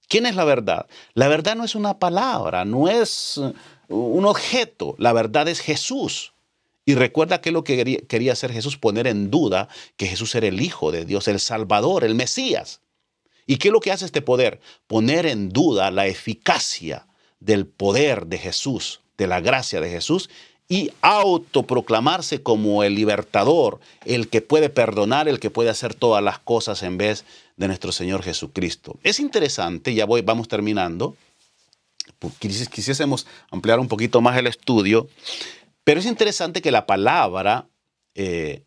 ¿Quién es la verdad? La verdad no es una palabra, no es un objeto. La verdad es Jesús. Y recuerda que lo que quería hacer Jesús, poner en duda que Jesús era el Hijo de Dios, el Salvador, el Mesías. ¿Y qué es lo que hace este poder? Poner en duda la eficacia del poder de Jesús, de la gracia de Jesús, y autoproclamarse como el libertador, el que puede perdonar, el que puede hacer todas las cosas en vez de nuestro Señor Jesucristo. Es interesante, vamos terminando, quisiésemos ampliar un poquito más el estudio, pero es interesante que la palabra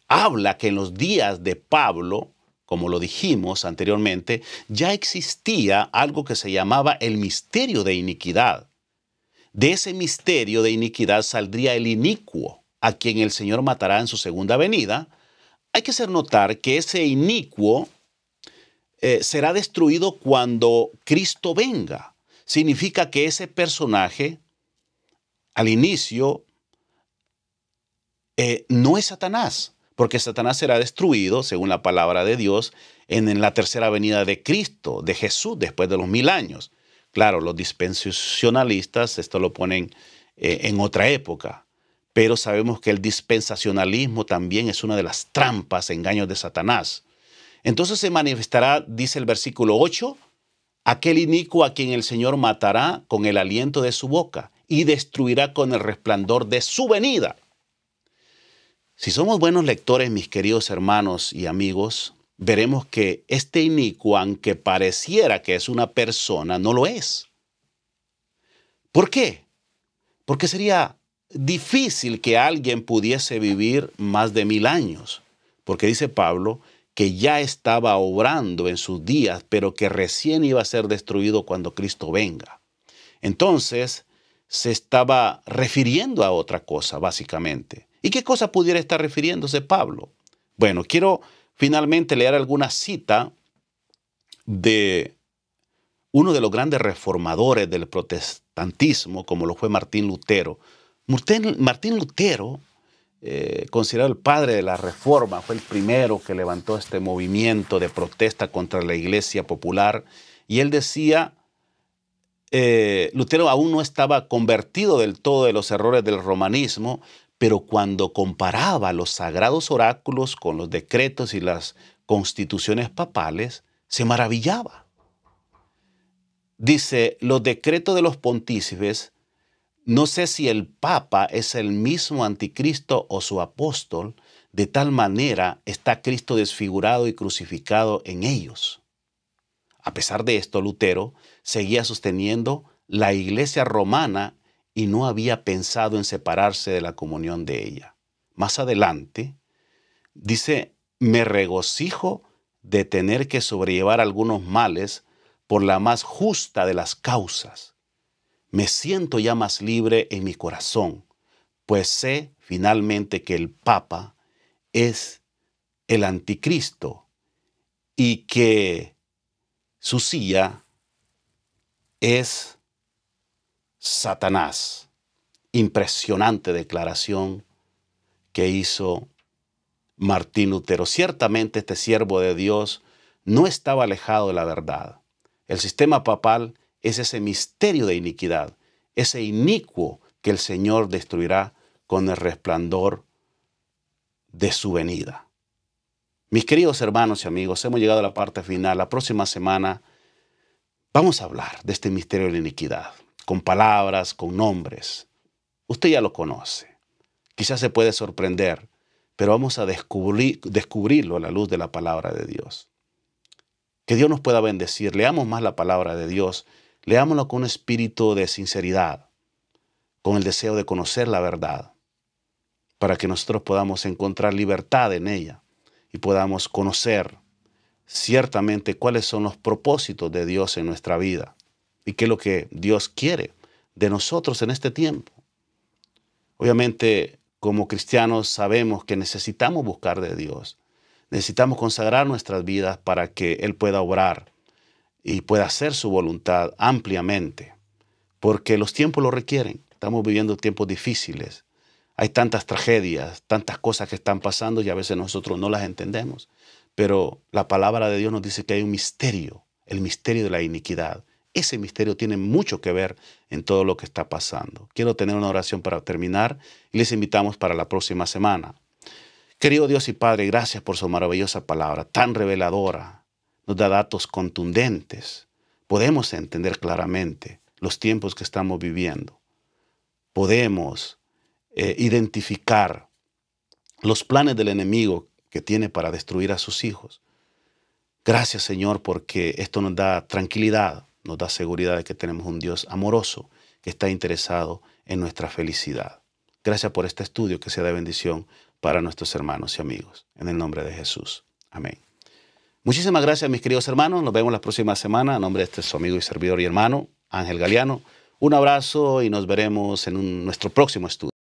habla que en los días de Pablo, como lo dijimos anteriormente, ya existía algo que se llamaba el misterio de iniquidad. De ese misterio de iniquidad saldría el inicuo, a quien el Señor matará en su segunda venida. Hay que hacer notar que ese inicuo será destruido cuando Cristo venga. Significa que ese personaje, al inicio, no es Satanás, porque Satanás será destruido, según la palabra de Dios, en la tercera venida de Cristo, de Jesús, después de los 1000 años. Claro, los dispensacionalistas esto lo ponen en otra época, pero sabemos que el dispensacionalismo también es una de las trampas, engaños de Satanás. Entonces se manifestará, dice el versículo 8, aquel inicuo a quien el Señor matará con el aliento de su boca y destruirá con el resplandor de su venida. Si somos buenos lectores, mis queridos hermanos y amigos, veremos que este inicuo, aunque pareciera que es una persona, no lo es. ¿Por qué? Porque sería difícil que alguien pudiese vivir más de 1000 años. Porque dice Pablo que ya estaba obrando en sus días, pero que recién iba a ser destruido cuando Cristo venga. Entonces, se estaba refiriendo a otra cosa, básicamente. ¿Y qué cosa pudiera estar refiriéndose Pablo? Bueno, quiero finalmente leer alguna cita de uno de los grandes reformadores del protestantismo, como lo fue Martín Lutero. Martín Lutero, considerado el padre de la Reforma, fue el primero que levantó este movimiento de protesta contra la Iglesia popular. Y él decía, Lutero aún no estaba convertido del todo de los errores del romanismo, pero cuando comparaba los sagrados oráculos con los decretos y las constituciones papales, se maravillaba. Dice, los decretos de los pontífices, no sé si el Papa es el mismo anticristo o su apóstol, de tal manera está Cristo desfigurado y crucificado en ellos. A pesar de esto, Lutero seguía sosteniendo la Iglesia romana y no había pensado en separarse de la comunión de ella. Más adelante, dice, me regocijo de tener que sobrellevar algunos males por la más justa de las causas. Me siento ya más libre en mi corazón, pues sé finalmente que el Papa es el anticristo y que su silla es Satanás. Impresionante declaración que hizo Martín Lutero. Ciertamente este siervo de Dios no estaba alejado de la verdad. El sistema papal es ese misterio de iniquidad, ese inicuo que el Señor destruirá con el resplandor de su venida. Mis queridos hermanos y amigos, hemos llegado a la parte final. La próxima semana vamos a hablar de este misterio de la iniquidad, con palabras, con nombres. Usted ya lo conoce. Quizás se puede sorprender, pero vamos a descubrirlo a la luz de la palabra de Dios. Que Dios nos pueda bendecir. Leamos más la palabra de Dios. Leámoslo con un espíritu de sinceridad, con el deseo de conocer la verdad, para que nosotros podamos encontrar libertad en ella y podamos conocer ciertamente cuáles son los propósitos de Dios en nuestra vida y qué es lo que Dios quiere de nosotros en este tiempo. Obviamente, como cristianos sabemos que necesitamos buscar de Dios. Necesitamos consagrar nuestras vidas para que Él pueda obrar y pueda hacer su voluntad ampliamente, porque los tiempos lo requieren. Estamos viviendo tiempos difíciles. Hay tantas tragedias, tantas cosas que están pasando y a veces nosotros no las entendemos. Pero la palabra de Dios nos dice que hay un misterio, el misterio de la iniquidad. Ese misterio tiene mucho que ver en todo lo que está pasando. Quiero tener una oración para terminar y les invitamos para la próxima semana. Querido Dios y Padre, gracias por su maravillosa palabra, tan reveladora. Nos da datos contundentes. Podemos entender claramente los tiempos que estamos viviendo. Podemos identificar los planes del enemigo que tiene para destruir a sus hijos. Gracias, Señor, porque esto nos da tranquilidad, nos da seguridad de que tenemos un Dios amoroso que está interesado en nuestra felicidad. Gracias por este estudio, que sea de bendición para nuestros hermanos y amigos. En el nombre de Jesús. Amén. Muchísimas gracias, mis queridos hermanos. Nos vemos la próxima semana. En nombre de este su amigo y servidor y hermano, Ángel Galiano. Un abrazo y nos veremos en nuestro próximo estudio.